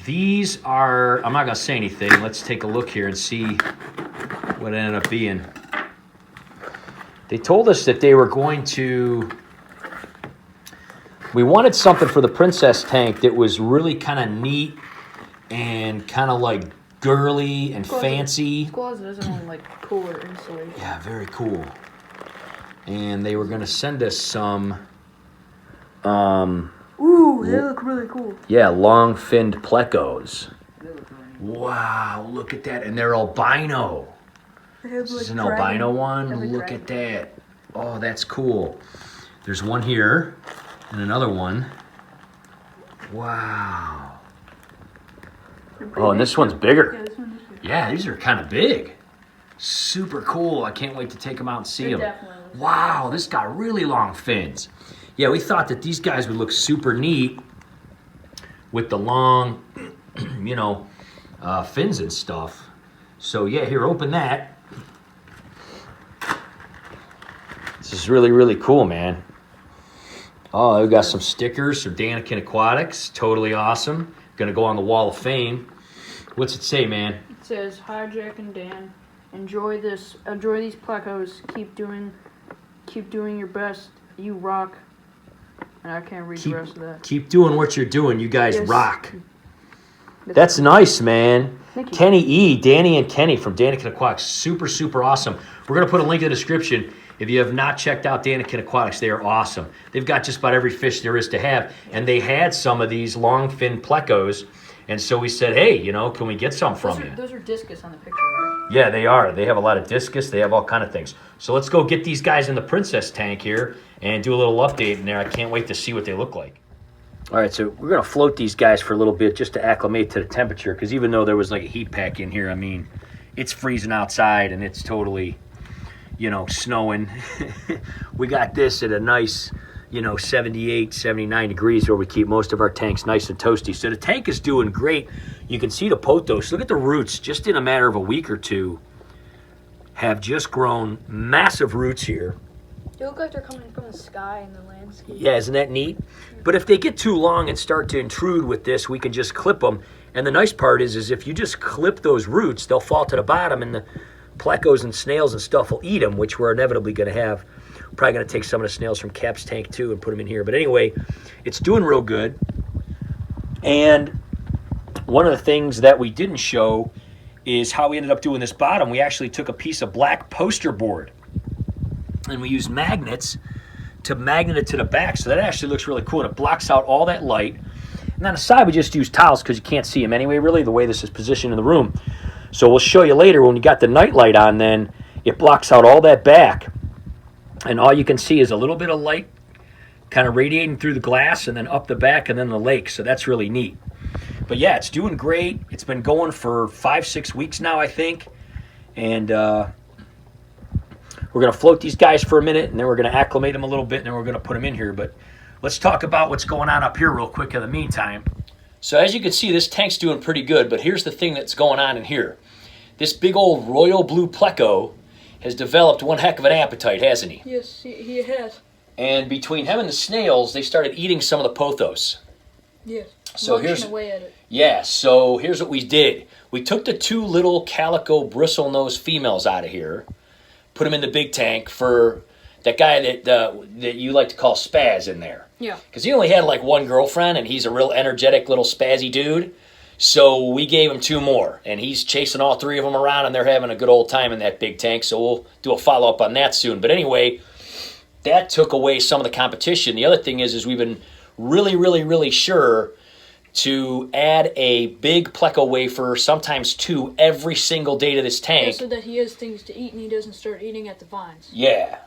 These are, I'm not going to say anything. Let's take a look here and see what it ended up being. They told us that they were going to, we wanted something for the princess tank that was really kind of neat and kind of like girly and fancy. Squads doesn't want like cooler insulation. Yeah, very cool. And they were going to send us some... Ooh, they look really cool. Yeah, long-finned Plecos. Wow, look at that. And they're albino. This is an albino one. Look at that. Oh, that's cool. There's one here and another one. Wow. Oh, and this one's bigger. Yeah, this one is big. Yeah, these are kind of big. Super cool. I can't wait to take them out and see them. Wow, this got really long fins. Yeah, we thought that these guys would look super neat with the long, you know, fins and stuff. So yeah, here, open that. This is really, really cool, man. Oh, we've got some stickers from DaniKen Aquatics. Totally awesome. Gonna go on the Wall of Fame. What's it say, man? It says, "Hi, Jack and Dan. Enjoy these Plecos. Keep doing your best. You rock." And I can't read the rest of that. Keep doing what you're doing. You guys rock. That's nice, man. Thank you. Kenny E, Danny and Kenny from DaniKen Aquatics. Super, super awesome. We're going to put a link in the description. If you have not checked out DaniKen Aquatics, they are awesome. They've got just about every fish there is to have. And they had some of these long fin Plecos. And so we said, hey, you know, can we get some from you? Those are discus on the picture, right? Yeah, they are. They have a lot of discus. They have all kind of things. So let's go get these guys in the princess tank here and do a little update in there. I can't wait to see what they look like. All right, so we're going to float these guys for a little bit just to acclimate to the temperature, because even though there was like a heat pack in here, I mean, it's freezing outside and it's totally, you know, snowing. We got this at a nice, you know, 78, 79 degrees where we keep most of our tanks nice and toasty. So the tank is doing great. You can see the pothos. Look at the roots. Just in a matter of a week or two have just grown massive roots here. They look like they're coming from the sky and the landscape. Yeah, isn't that neat? But if they get too long and start to intrude with this, we can just clip them. And the nice part is if you just clip those roots, they'll fall to the bottom and the plecos and snails and stuff will eat them, which we're inevitably going to have. Probably going to take some of the snails from Cap's tank too and put them in here. But anyway, it's doing real good. And one of the things that we didn't show is how we ended up doing this bottom. We actually took a piece of black poster board and we used magnets to magnet it to the back. So that actually looks really cool and it blocks out all that light. And on the side, we just use towels because you can't see them anyway, really, the way this is positioned in the room. So we'll show you later when you got the night light on, then it blocks out all that back. And all you can see is a little bit of light kind of radiating through the glass and then up the back and then the lake. So that's really neat. But yeah, it's doing great. It's been going for 5-6 weeks now, I think. And we're going to float these guys for a minute, and then we're going to acclimate them a little bit, and then we're going to put them in here. But let's talk about what's going on up here real quick in the meantime. So as you can see, this tank's doing pretty good, but here's the thing that's going on in here. This big old royal blue Pleco has developed one heck of an appetite, hasn't he? Yes, he has. And between him and the snails, they started eating some of the pothos. Yes. So here's away at it. Yeah, so here's what we did. We took the 2 little calico bristle-nosed females out of here, put them in the big tank for that guy that you like to call Spaz in there. Yeah. Because he only had like 1 girlfriend, and he's a real energetic little spazzy dude. So we gave him 2 more, and he's chasing all 3 of them around, and they're having a good old time in that big tank. So we'll do a follow-up on that soon. But anyway, that took away some of the competition. The other thing is we've been really, really, really sure to add a big Pleco wafer, sometimes 2, every single day to this tank. Yeah, so that he has things to eat and he doesn't start eating at the vines. Yeah.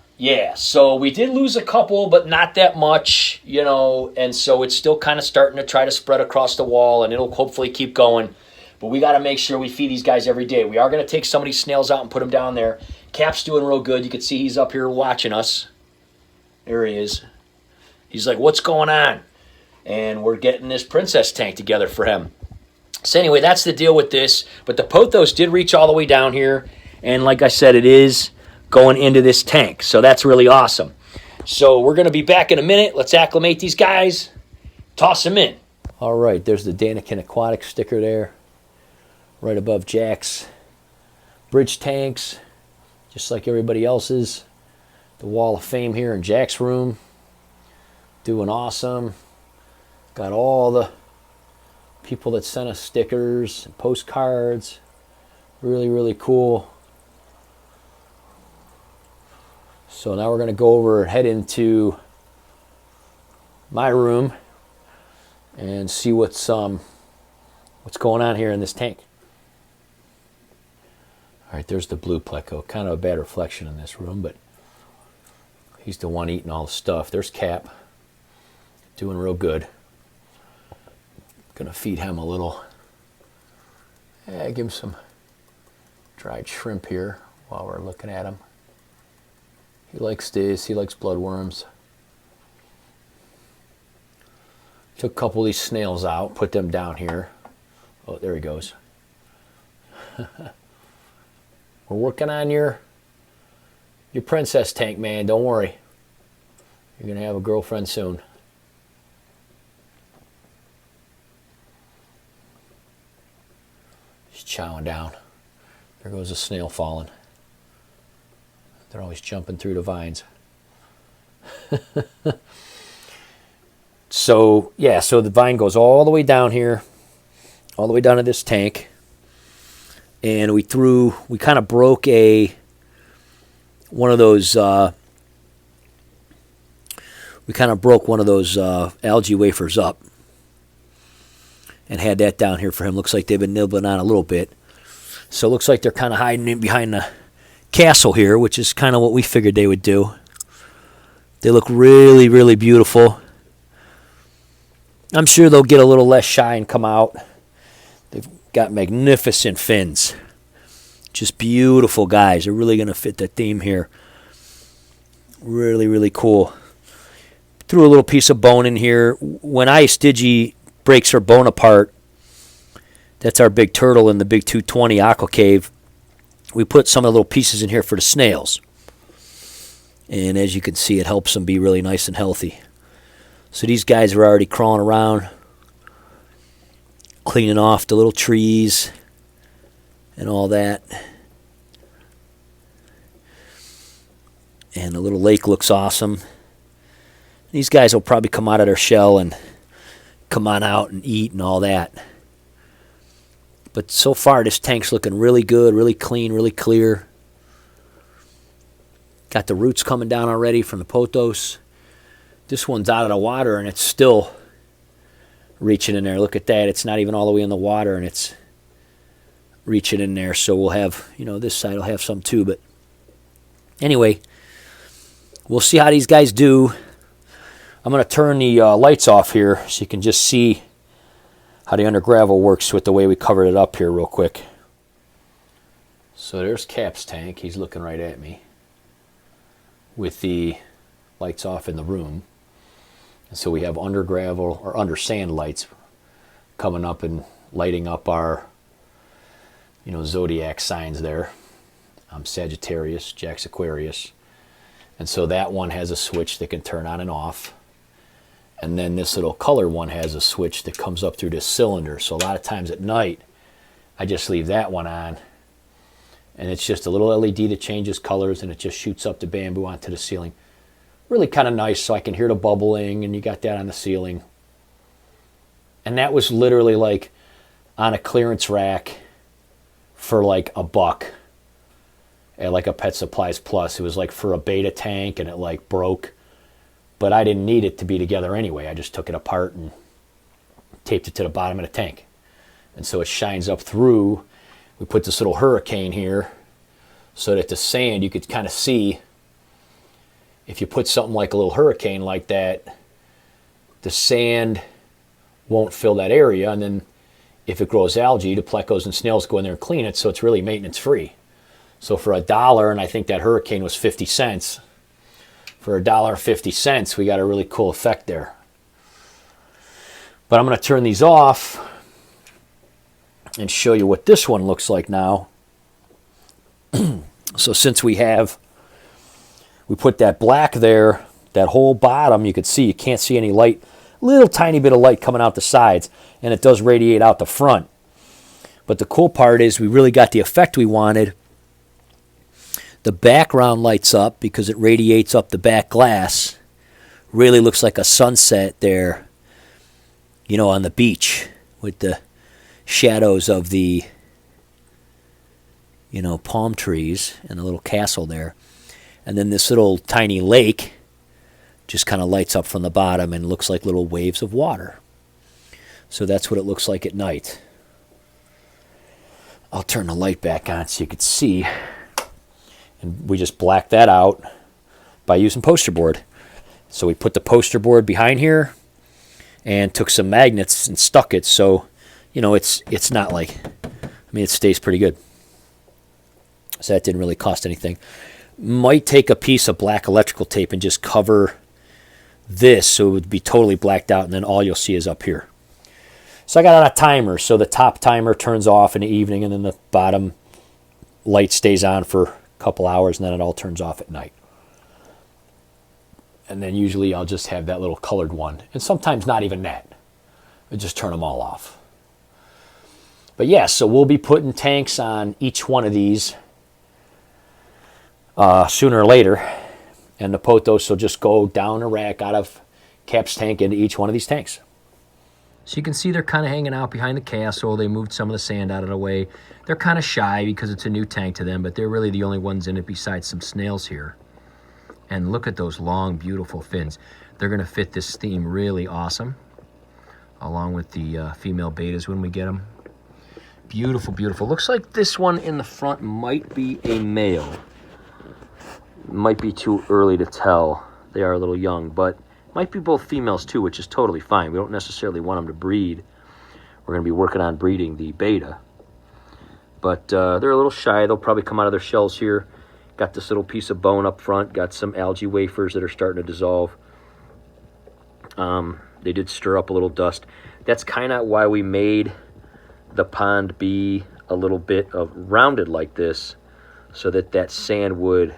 So we did lose a couple, but not that much, you know, and so it's still kind of starting to try to spread across the wall, and it'll hopefully keep going. But we got to make sure we feed these guys every day. We are going to take some of these snails out and put them down there. Cap's doing real good. You can see he's up here watching us. There he is. He's like, what's going on? And we're getting this princess tank together for him. So anyway, that's the deal with this. But the pothos did reach all the way down here. And like I said, it is going into this tank. So that's really awesome. So we're going to be back in a minute. Let's acclimate these guys. Toss them in. All right, there's the DaniKen Aquatics sticker there, right above Jack's bridge tanks, just like everybody else's. The wall of fame here in Jack's room, doing awesome. Got all the people that sent us stickers and postcards. Really, really cool. So now we're going to go over and head into my room and see what's going on here in this tank. All right, there's the blue Pleco. Kind of a bad reflection in this room, but he's the one eating all the stuff. There's Cap, doing real good. Gonna feed him a little. Yeah, give him some dried shrimp here while we're looking at him. He likes this. He likes bloodworms. Took a couple of these snails out, put them down here. Oh, there he goes. We're working on your princess tank, man. Don't worry. You're going to have a girlfriend soon. She's chowing down. There goes a snail falling. They're always jumping through the vines. So, yeah, so the vine goes all the way down here, all the way down to this tank. And we kind of broke one of those algae wafers up and had that down here for him. Looks like they've been nibbling on a little bit. So it looks like they're kind of hiding in behind the castle here, which is kind of what we figured they would do. They look really, really beautiful. I'm sure they'll get a little less shy and come out. They've got magnificent fins. Just beautiful guys. They're really going to fit the theme here. Really, really cool. Threw a little piece of bone in here. When Ice Digi breaks her bone apart, that's our big turtle in the big 220 aqua cave, we put some of the little pieces in here for the snails. And as you can see, it helps them be really nice and healthy. So these guys are already crawling around, cleaning off the little trees and all that. And the little lake looks awesome. These guys will probably come out of their shell and come on out and eat and all that. But so far, this tank's looking really good, really clean, really clear. Got the roots coming down already from the pothos. This one's out of the water, and it's still reaching in there. Look at that. It's not even all the way in the water, and it's reaching in there. So we'll have, this side will have some too. But anyway, we'll see how these guys do. I'm going to turn the lights off here so you can just see how the under gravel works with the way we covered it up here real quick. So there's Cap's tank. He's looking right at me with the lights off in the room. And so we have under gravel or under sand lights coming up and lighting up our zodiac signs there. I'm Sagittarius, Jack's Aquarius. And so that one has a switch that can turn on and off. And then this little color one has a switch that comes up through this cylinder. So a lot of times at night, I just leave that one on. And it's just a little LED that changes colors, and it just shoots up the bamboo onto the ceiling. Really kind of nice, so I can hear the bubbling, and you got that on the ceiling. And that was literally like on a clearance rack for like $1 at like a Pet Supplies Plus. It was like for a beta tank, and it like broke. But I didn't need it to be together anyway. I just took it apart and taped it to the bottom of the tank. And so it shines up through. We put this little hurricane here so that the sand, you could kind of see, if you put something like a little hurricane like that, the sand won't fill that area. And then if it grows algae, the plecos and snails go in there and clean it, so it's really maintenance free. So for $1, and I think that hurricane was 50 cents, for $1.50, we got a really cool effect there. But I'm going to turn these off and show you what this one looks like now. So since we put that black there, that whole bottom, you could see, you can't see any light little tiny bit of light coming out the sides, and it does radiate out the front. But the cool part is we really got the effect we wanted. The background lights up because it radiates up the back glass. Really looks like a sunset there, you know, on the beach with the shadows of the, you know, palm trees and the little castle there. And then this little tiny lake just kind of lights up from the bottom and looks like little waves of water. So that's what it looks like at night. I'll turn the light back on so you can see. And we just blacked that out by using poster board. So we put the poster board behind here and took some magnets and stuck it. So, you know, it's not like, I mean, it stays pretty good. So that didn't really cost anything. Might take a piece of black electrical tape and just cover this so it would be totally blacked out, and then all you'll see is up here. So I got on a timer, so the top timer turns off in the evening, and then the bottom light stays on for a couple hours, and then it all turns off at night. And then usually I'll just have that little colored one, and sometimes not even that. I just turn them all off. But yeah, so we'll be putting tanks on each one of these sooner or later, and the pothos will just go down a rack out of Cap's tank into each one of these tanks. So you can see they're kind of hanging out behind the castle. They moved some of the sand out of the way. They're kind of shy because it's a new tank to them, but they're really the only ones in it besides some snails here. And look at those long, beautiful fins. They're going to fit this theme really awesome, along with the female betas when we get them. Beautiful, beautiful. Looks like this one in the front might be a male. Might be too early to tell. They are a little young, but might be both females too, which is totally fine. We don't necessarily want them to breed. We're going to be working on breeding the beta. But they're a little shy. They'll probably come out of their shells here. Got this little piece of bone up front. Got some algae wafers that are starting to dissolve. They did stir up a little dust. That's kind of why we made the pond be a little bit of rounded like this, so that that sand would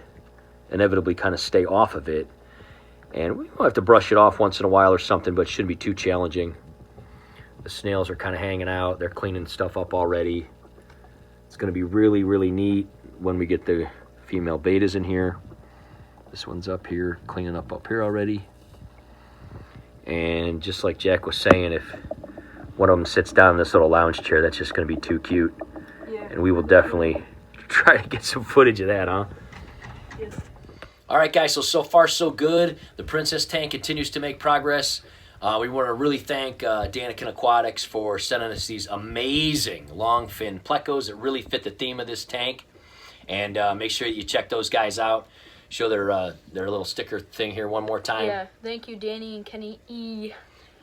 inevitably kind of stay off of it. And we might have to brush it off once in a while or something, but it shouldn't be too challenging. The snails are kind of hanging out. They're cleaning stuff up already. It's going to be really, really neat when we get the female betas in here. This one's up here, cleaning up here already. And just like Jack was saying, if one of them sits down in this little lounge chair, that's just going to be too cute. Yeah. And we will definitely try to get some footage of that, huh? Yes. All right, guys, so far so good. The Princess tank continues to make progress. We want to really thank DaniKen Aquatics for sending us these amazing long fin Plecos that really fit the theme of this tank. And make sure that you check those guys out. Show their little sticker thing here one more time. Yeah, thank you, Danny and Kenny E.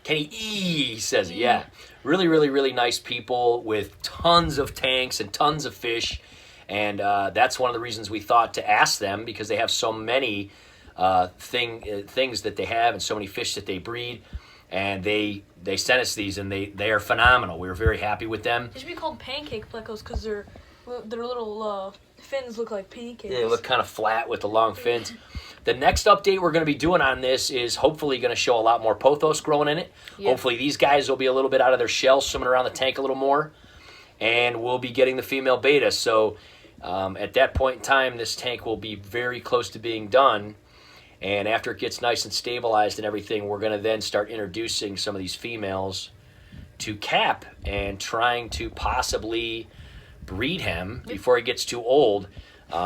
Kenny E says it, yeah. Really, really, really nice people with tons of tanks and tons of fish. And that's one of the reasons we thought to ask them, because they have so many things that they have and so many fish that they breed. And they sent us these, and they are phenomenal. We were very happy with them. They should be called pancake plecos because their little fins look like pancakes. They look kind of flat with the long fins. The next update we're going to be doing on this is hopefully going to show a lot more pothos growing in it. Yep. Hopefully these guys will be a little bit out of their shell, swimming around the tank a little more. And we'll be getting the female beta. So at that point in time, this tank will be very close to being done. And after it gets nice and stabilized and everything, we're going to then start introducing some of these females to Cap and trying to possibly breed him before he gets too old.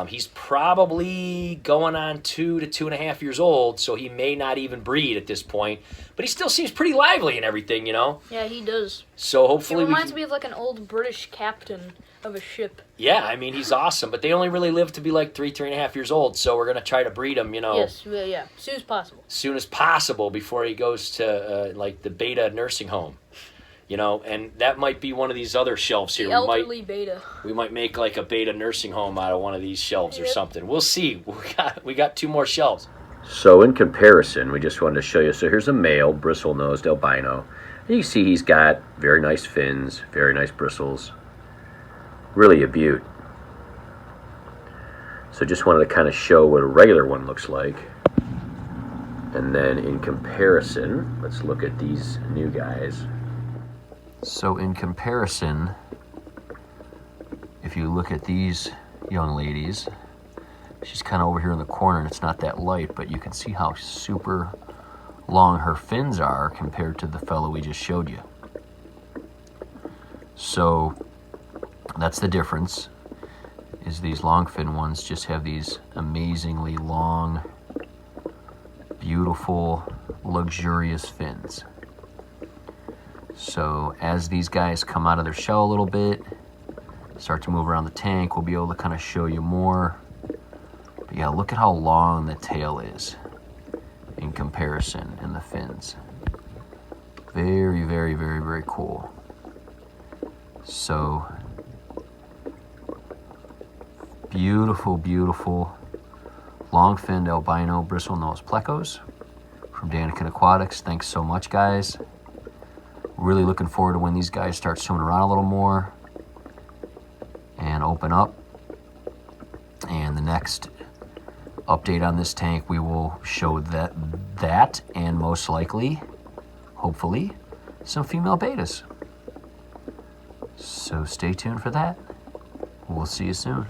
He's probably going on 2 to 2.5 years old, so he may not even breed at this point. But he still seems pretty lively and everything, you know? Yeah, he does. So hopefully he reminds me of like an old British captain of a ship. Yeah, I mean, he's awesome. But they only really live to be like 3.5 years old, so we're going to try to breed him, you know. Yes, yeah, as soon as possible. As soon as possible before he goes to, like, the beta nursing home. You know, and that might be one of these other shelves here. The elderly beta. We might make like a beta nursing home out of one of these shelves or something. We'll see. We got 2 more shelves. So in comparison, we just wanted to show you. So here's a male bristle-nosed albino. And you can see he's got very nice fins, very nice bristles. Really a beaut. So just wanted to kind of show what a regular one looks like. And then in comparison, let's look at these new guys. So in comparison, if you look at these young ladies, she's kind of over here in the corner and it's not that light, but you can see how super long her fins are compared to the fellow we just showed you. So that's the difference, is these long fin ones just have these amazingly long, beautiful, luxurious fins. So as these guys come out of their shell a little bit, start to move around the tank, we'll be able to kind of show you more. But yeah, look at how long the tail is in comparison, and the fins. Very, very, very, very cool. So beautiful, beautiful long-finned albino bristlenose plecos from DaniKen Aquatics. Thanks so much, guys. Really looking forward to when these guys start swimming around a little more and open up. And the next update on this tank, we will show that and most likely, hopefully, some female betas. So stay tuned for that. We'll see you soon.